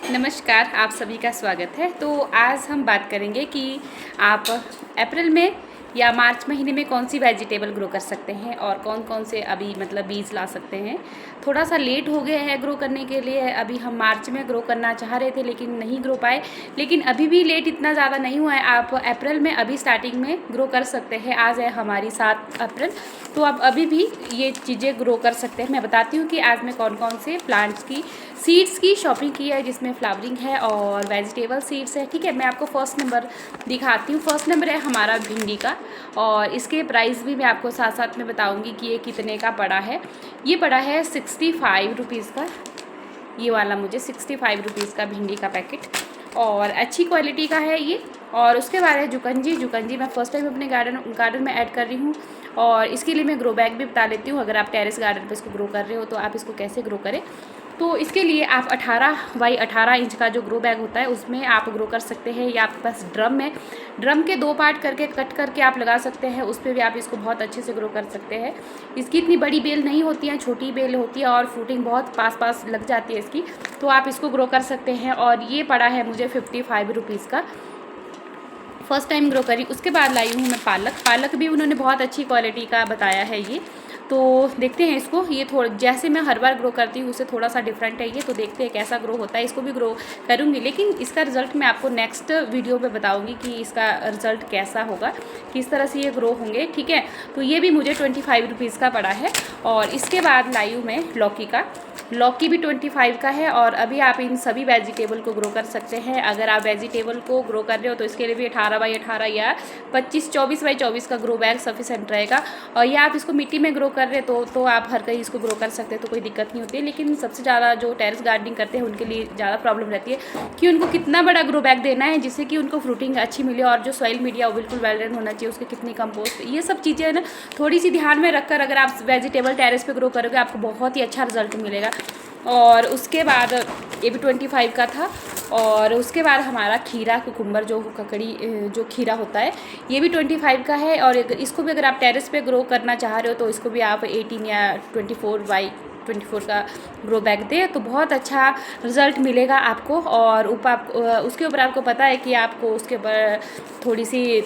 नमस्कार, आप सभी का स्वागत है। तो आज हम बात करेंगे कि आप अप्रैल में या मार्च महीने में कौन सी वेजिटेबल ग्रो कर सकते हैं और कौन कौन से अभी मतलब बीज ला सकते हैं। थोड़ा सा लेट हो गया है ग्रो करने के लिए। अभी हम मार्च में ग्रो करना चाह रहे थे लेकिन नहीं ग्रो पाए, लेकिन अभी भी लेट इतना ज़्यादा नहीं हुआ है। आप अप्रैल में अभी स्टार्टिंग में ग्रो कर सकते हैं। आज है हमारी 7 अप्रैल, तो आप अभी भी ये चीज़ें ग्रो कर सकते हैं। मैं बताती हूँ कि आज मैं कौन कौन से प्लांट्स की सीड्स की शॉपिंग की है, जिसमें फ्लावरिंग है और वेजिटेबल सीड्स है। ठीक है, मैं आपको फर्स्ट नंबर दिखाती हूँ। फर्स्ट नंबर है हमारा भिंडी का, और इसके प्राइस भी मैं आपको साथ साथ में बताऊँगी कि ये कितने का पड़ा है। ये पड़ा है 65 रुपीज़ का। ये वाला मुझे 65 रुपीज़ का भिंडी का पैकेट, और अच्छी क्वालिटी का है ये। और उसके बाद है जुकंजी मैं फ़र्स्ट टाइम अपने गार्डन में ऐड कर रही हूँ। और इसके लिए मैं ग्रो बैग भी बता लेती हूँ। अगर आप टेरेस गार्डन पे इसको ग्रो कर रहे हो तो आप इसको कैसे ग्रो करें। तो इसके लिए आप 18 बाई 18 इंच का जो ग्रो बैग होता है उसमें आप ग्रो कर सकते हैं, या आपके पास ड्रम है, ड्रम के 2 पार्ट करके कट करके आप लगा सकते हैं। उस पर भी आप इसको बहुत अच्छे से ग्रो कर सकते हैं। इसकी इतनी बड़ी बेल नहीं होती है, छोटी बेल होती है और फ्रूटिंग बहुत पास लग जाती है इसकी, तो आप इसको ग्रो कर सकते हैं। और ये पड़ा है मुझे 55 रुपीज़ का। फर्स्ट टाइम ग्रो करी। उसके बाद लाई हूँ मैं पालक भी उन्होंने बहुत अच्छी क्वालिटी का बताया है ये। तो देखते हैं इसको। ये थोड़ा जैसे मैं हर बार ग्रो करती हूँ उससे थोड़ा सा डिफरेंट है ये, तो देखते हैं कैसा ग्रो होता है। इसको भी ग्रो करूँगी, लेकिन इसका रिज़ल्ट मैं आपको नेक्स्ट वीडियो में बताऊँगी कि इसका रिज़ल्ट कैसा होगा, किस तरह से ये ग्रो होंगे। ठीक है, तो ये भी मुझे 25 रुपीज़ का पड़ा है। और इसके बाद लाई हूँ मैं लौकी भी 25 का है। और अभी आप इन सभी वेजिटेबल को ग्रो कर सकते हैं। अगर आप वेजिटेबल को ग्रो कर रहे हो तो इसके लिए भी 18 बाई 18 या 24 बाई 24 का ग्रो बैग सफिशेंट रहेगा। और या आप इसको मिट्टी में ग्रो कर रहे हो तो आप हर कहीं इसको ग्रो कर सकते हैं, तो कोई दिक्कत नहीं होती है। लेकिन सबसे ज़्यादा जो टेरेस गार्डनिंग करते हैं उनके लिए ज़्यादा प्रॉब्लम रहती है कि उनको कितना बड़ा ग्रो बैग देना है जिससे कि उनको फ्रूटिंग अच्छी मिले, और जो सॉइल मीडिया वो बिल्कुल वेल ड्रेन होना चाहिए, उसके कितनी कंपोस्ट, ये सब चीज़ें ना थोड़ी सी ध्यान में रखकर अगर आप वेजिटेबल टेरेस पे ग्रो करोगे आपको बहुत ही अच्छा रिजल्ट मिलेगा। और उसके बाद ये भी 25 का था। और उसके बाद हमारा खीरा कुकुम्बर जो ककड़ी जो खीरा होता है ये भी 25 का है। और इसको भी अगर आप टेरेस पे ग्रो करना चाह रहे हो तो इसको भी आप 18 या 24 बाई 24 का ग्रो बैग दे तो बहुत अच्छा रिज़ल्ट मिलेगा आपको। और उसके ऊपर आपको पता है कि आपको उसके ऊपर थोड़ी सी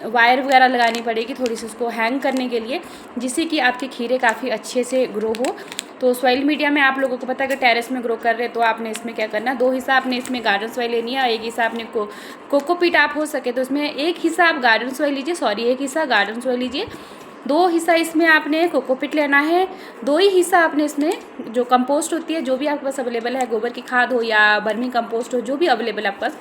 वायर वगैरह लगानी पड़ेगी, थोड़ी सी उसको हैंग करने के लिए, जिससे कि आपके खीरे काफ़ी अच्छे से ग्रो हो। तो सॉइल मीडिया में आप लोगों को पता है कि टेरेस में ग्रो कर रहे हैं तो आपने इसमें क्या करना है, 2 हिस्सा आपने इसमें गार्डन सॉइल लेनी है और एक हिस्सा आपने कोकोपीट आप हो सके तो इसमें एक हिस्सा आप गार्डन सॉइल लीजिए, एक हिस्सा गार्डन सॉइल लीजिए, 2 हिस्सा इसमें आपने कोकोपीट लेना है, 2 ही हिस्सा आपने इसमें जो कंपोस्ट होती है, जो भी आपके पास अवेलेबल है, गोबर की खाद हो या बर्मी कंपोस्ट हो, जो भी अवेलेबल है आपके पास।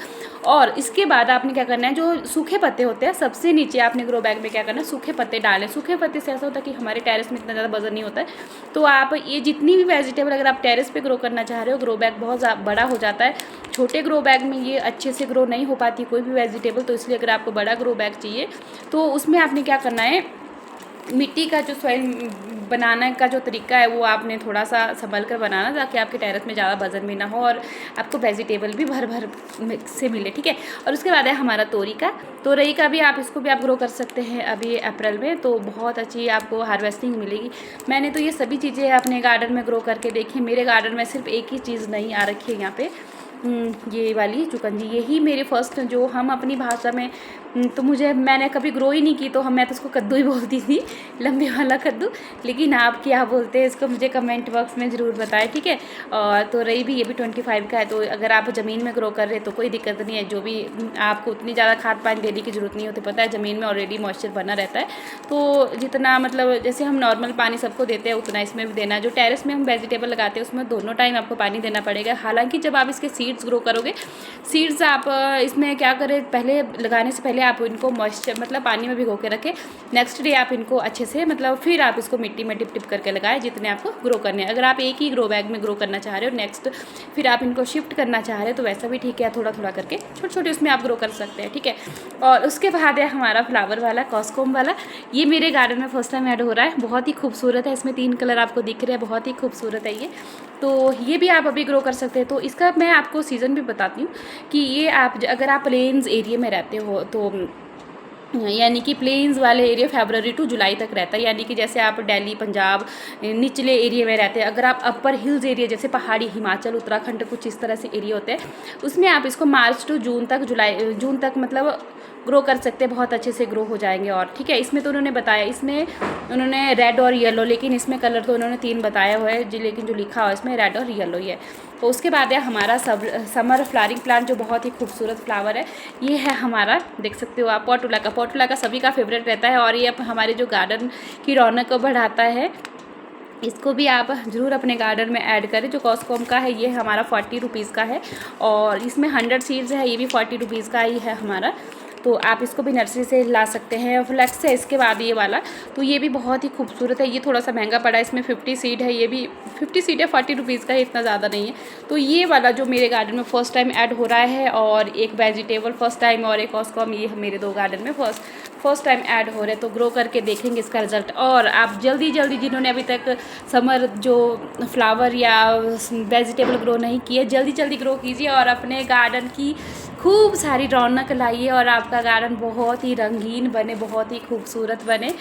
और इसके बाद आपने क्या करना है, जो सूखे पत्ते होते हैं सबसे नीचे आपने ग्रो बैग में क्या करना है, सूखे पत्ते डालें। सूखे पत्ते से ऐसा होता है कि हमारे टेरेस में इतना ज़्यादा वजन नहीं होता है, तो आप ये जितनी भी वेजिटेबल अगर आप टेरेस पे ग्रो करना चाह रहे हो, ग्रो बैग बहुत बड़ा हो जाता है, छोटे ग्रो बैग में ये अच्छे से ग्रो नहीं हो पाती कोई भी वेजिटेबल, तो इसलिए अगर आपको बड़ा ग्रो बैग चाहिए तो उसमें आपने क्या करना है, मिट्टी का जो सॉइल बनाने का जो तरीका है वो आपने थोड़ा सा संभल कर बनाना, ताकि आपके टेरेस में ज़्यादा वजन भी ना हो और आपको वेजिटेबल भी भर से मिले। ठीक है, और उसके बाद है हमारा तोरई का भी आप इसको भी आप ग्रो कर सकते हैं अभी अप्रैल में, तो बहुत अच्छी आपको हार्वेस्टिंग मिलेगी। मैंने तो ये सभी चीज़ें अपने गार्डन में ग्रो करके देखी। मेरे गार्डन में सिर्फ एक ही चीज़ नहीं आ रखी है यहाँ पे, ये वाली चुकंजी, यही मेरे फर्स्ट जो हम अपनी भाषा में तो मैंने कभी ग्रो ही नहीं की, तो मैं तो उसको कद्दू ही बोलती थी, लंबे वाला कद्दू। लेकिन आप क्या बोलते हैं इसको मुझे कमेंट बॉक्स में ज़रूर बताएं। ठीक है, और तो रही भी ये भी 25 का है। तो अगर आप ज़मीन में ग्रो कर रहे हैं तो कोई दिक्कत नहीं है, जो भी आपको उतनी ज़्यादा खाद पानी देने की ज़रूरत नहीं होती, पता है ज़मीन में ऑलरेडी मॉइस्चर बना रहता है, तो जितना मतलब जैसे हम नॉर्मल पानी सबको देते हैं उतना इसमें भी देना है। जो टेरेस में हम वेजिटेबल लगाते हैं उसमें दोनों टाइम आपको पानी देना पड़ेगा। हालाँकि जब आप इसके सीड्स ग्रो करोगे, सीड्स आप इसमें क्या करें, पहले लगाने से पहले आप इनको मॉइस्चर मतलब पानी में भिगो के रखें। नेक्स्ट डे आप इनको अच्छे से मतलब फिर आप इसको मिट्टी में टिप करके लगाएं जितने आपको ग्रो करने हैं। अगर आप एक ही ग्रो बैग में ग्रो करना चाह रहे हो, नेक्स्ट फिर आप इनको शिफ्ट करना चाह रहे हो तो वैसा भी ठीक है, थोड़ा थोड़ा करके छोटे छोटे उसमें आप ग्रो कर सकते हैं। ठीक है, और उसके बाद है हमारा फ्लावर वाला कॉस्कोम वाला, ये मेरे गार्डन में फर्स्ट टाइम ऐड हो रहा है, बहुत ही खूबसूरत है। इसमें 3 कलर आपको दिख रहे हैं, बहुत ही खूबसूरत है ये, तो ये भी आप अभी ग्रो कर सकते हैं। तो इसका मैं आपको सीज़न भी बताती हूँ कि ये आप अगर आप प्लेन्स एरिया में रहते हो तो यानी कि प्लेन्स वाले एरिया फरवरी टू जुलाई तक रहता है। यानी कि जैसे आप दिल्ली पंजाब निचले एरिया में रहते हैं, अगर आप अपर हिल्स एरिया जैसे पहाड़ी हिमाचल उत्तराखंड कुछ इस तरह से एरिया होते हैं, उसमें आप इसको मार्च टू जून तक जून तक मतलब ग्रो कर सकते हैं, बहुत अच्छे से ग्रो हो जाएंगे। और ठीक है, इसमें तो उन्होंने बताया, इसमें उन्होंने रेड और येलो, लेकिन इसमें कलर तो उन्होंने 3 बताया हुआ है जी, लेकिन जो लिखा हुआ है इसमें रेड और येलो ही है। तो उसके बाद है हमारा समर फ्लावरिंग प्लांट, जो बहुत ही खूबसूरत फ्लावर है। ये है हमारा, देख सकते हो आप, पोर्टुला का सभी का फेवरेट रहता है और ये हमारे जो गार्डन की रौनक को बढ़ाता है। इसको भी आप ज़रूर अपने गार्डन में ऐड करें। जो कॉस्कॉम का है ये हमारा 40 रुपीज़ का है और इसमें 100 सीड्स है, ये भी 40 रुपीज़ का ही है हमारा। तो आप इसको भी नर्सरी से ला सकते हैं। फ्लेक्स है इसके बाद ये वाला, तो ये भी बहुत ही खूबसूरत है। ये थोड़ा सा महंगा पड़ा है, इसमें 50 सीड है, ये भी 50 सीड है, 40 रुपीज़ का है, इतना ज़्यादा नहीं है। तो ये वाला जो मेरे गार्डन में फ़र्स्ट टाइम ऐड हो रहा है, और एक वेजिटेबल फर्स्ट टाइम और एक कॉस्कॉम, ये मेरे 2 गार्डन में फर्स्ट टाइम ऐड हो रहे हैं। तो ग्रो करके देखेंगे इसका रिजल्ट। और आप जल्दी जिन्होंने अभी तक समर जो फ्लावर या वेजिटेबल ग्रो नहीं किए, जल्दी ग्रो कीजिए और अपने गार्डन की खूब सारी रौनक लाइए और आपका गार्डन बहुत ही रंगीन बने, बहुत ही खूबसूरत बने।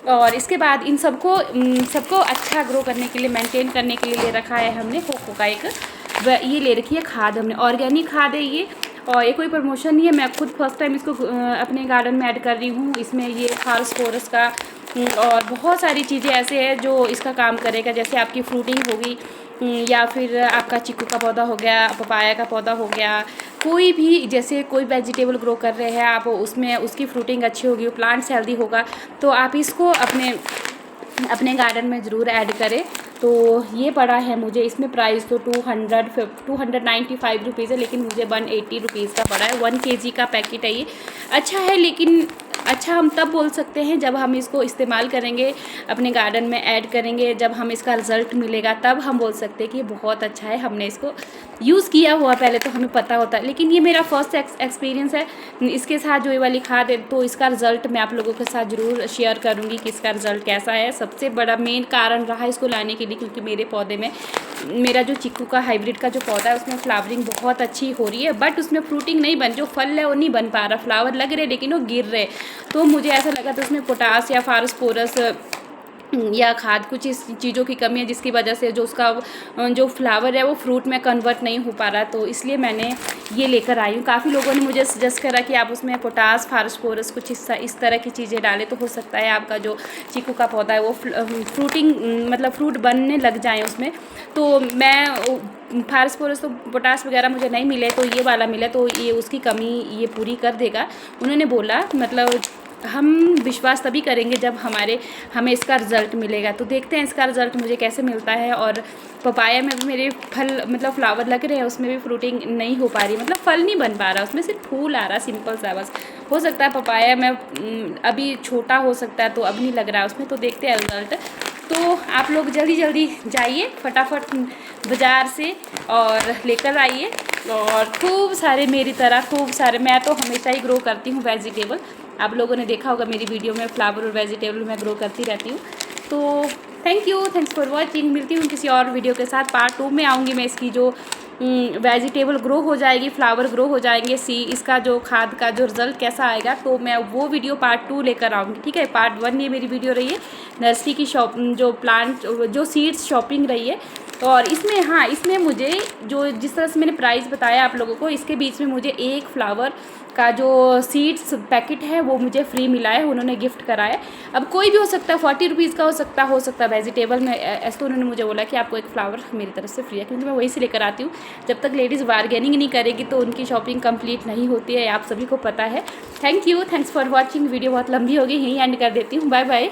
और इसके बाद इन सबको अच्छा ग्रो करने के लिए, मेंटेन करने के लिए ले रखा है हमने कोको का एक, ये ले रखी है खाद हमने, ऑर्गेनिक खाद है ये। और ये कोई प्रमोशन नहीं है, मैं खुद फर्स्ट टाइम इसको अपने गार्डन में ऐड कर रही हूँ। इसमें ये फास्फोरस का और बहुत सारी चीज़ें ऐसे हैं जो इसका काम करेगा, जैसे आपकी फ्रूटिंग होगी या फिर आपका चीकू का पौधा हो गया, पपाया का पौधा हो गया, कोई भी जैसे कोई वेजिटेबल ग्रो कर रहे हैं आप, उसमें उसकी फ्रूटिंग अच्छी होगी, प्लांट्स हेल्दी होगा, तो आप इसको अपने गार्डन में ज़रूर ऐड करें। तो ये पड़ा है मुझे, इसमें प्राइस तो 295 रुपीज़ है, लेकिन मुझे 180 रुपीज़ का पड़ा है। 1 kg का पैकेट है ये। अच्छा है, लेकिन अच्छा हम तब बोल सकते हैं जब हम इसको इस्तेमाल करेंगे, अपने गार्डन में ऐड करेंगे, जब हम इसका रिज़ल्ट मिलेगा तब हम बोल सकते हैं कि ये बहुत अच्छा है। हमने इसको यूज़ किया हुआ, पहले तो हमें पता होता है, लेकिन ये मेरा फर्स्ट एक्सपीरियंस है इसके साथ जो ये वाली खाद है। तो इसका रिज़ल्ट मैं आप लोगों के साथ ज़रूर शेयर करूँगी कि इसका रिज़ल्ट कैसा है। सबसे बड़ा मेन कारण रहा इसको लाने के लिए, क्योंकि मेरे पौधे में, मेरा जो चीकू का हाइब्रिड का जो पौधा है उसमें फ्लावरिंग बहुत अच्छी हो रही है, बट उसमें फ्रूटिंग नहीं बन, जो फल है वो नहीं बन पा रहा, फ्लावर लग रहे लेकिन वो गिर रहे। तो मुझे ऐसा लगा था उसमें पोटास या फास्फोरस या खाद, कुछ इस चीज़ों की कमी है जिसकी वजह से जो उसका जो फ्लावर है वो फ्रूट में कन्वर्ट नहीं हो पा रहा। तो इसलिए मैंने ये लेकर आई हूँ। काफ़ी लोगों ने मुझे सजेस्ट करा कि आप उसमें पोटास फास्फोरस कुछ इस तरह की चीज़ें डालें, तो हो सकता है आपका जो चीकू का पौधा है वो फ्रूटिंग मतलब फ्रूट बनने लग जाए उसमें। तो मैं फास्फोरस तो पोटास वगैरह मुझे नहीं मिले, तो ये वाला मिला, तो ये उसकी कमी ये पूरी कर देगा उन्होंने बोला। मतलब हम विश्वास तभी करेंगे जब हमें इसका रिज़ल्ट मिलेगा। तो देखते हैं इसका रिज़ल्ट मुझे कैसे मिलता है। और पपाया में भी मेरे फल मतलब फ्लावर लग रहे हैं, उसमें भी फ्रूटिंग नहीं हो पा रही, मतलब फल नहीं बन पा रहा, उसमें सिर्फ फूल आ रहा, सिंपल सा बस। हो सकता है पपाया में अभी छोटा हो सकता है, तो अब नहीं लग रहा है उसमें। तो देखते हैं रिज़ल्ट। तो आप लोग जल्दी जाइए फटाफट बाज़ार से और लेकर आइए, और खूब सारे मेरी तरह खूब सारे, मैं तो हमेशा ही ग्रो करती हूँ वेजिटेबल। आप लोगों ने देखा होगा मेरी वीडियो में फ्लावर और वेजिटेबल मैं ग्रो करती रहती हूँ। तो थैंक्स फॉर वॉचिंग। मिलती हूँ किसी और वीडियो के साथ। पार्ट 2 में आऊँगी मैं, इसकी जो वेजिटेबल ग्रो हो जाएगी, फ्लावर ग्रो हो जाएंगे, इसका जो खाद का जो रिज़ल्ट कैसा आएगा, तो मैं वो वीडियो पार्ट 2 लेकर आऊँगी। ठीक है, पार्ट 1 ये मेरी वीडियो रही है, नर्सरी की जो सीड्स शॉपिंग रही है। और इसमें मुझे जिस तरह से मैंने प्राइस बताया आप लोगों को, इसके बीच में मुझे एक फ्लावर का जो सीड्स पैकेट है वो मुझे फ्री मिला है, उन्होंने गिफ्ट करा है। अब कोई भी हो सकता है, 40 रुपीज़ का हो सकता है वेजिटेबल में। ऐसे तो उन्होंने मुझे बोला कि आपको एक फ्लावर मेरी तरफ से फ्री है, क्योंकि मैं वहीं से लेकर आती हूँ। जब तक लेडीज़ बार्गेनिंग नहीं करेगी तो उनकी शॉपिंग कंप्लीट नहीं होती है, आप सभी को पता है। Thanks for watching. वीडियो बहुत लंबी होगी, यहीं एंड कर देती हूँ। Bye bye.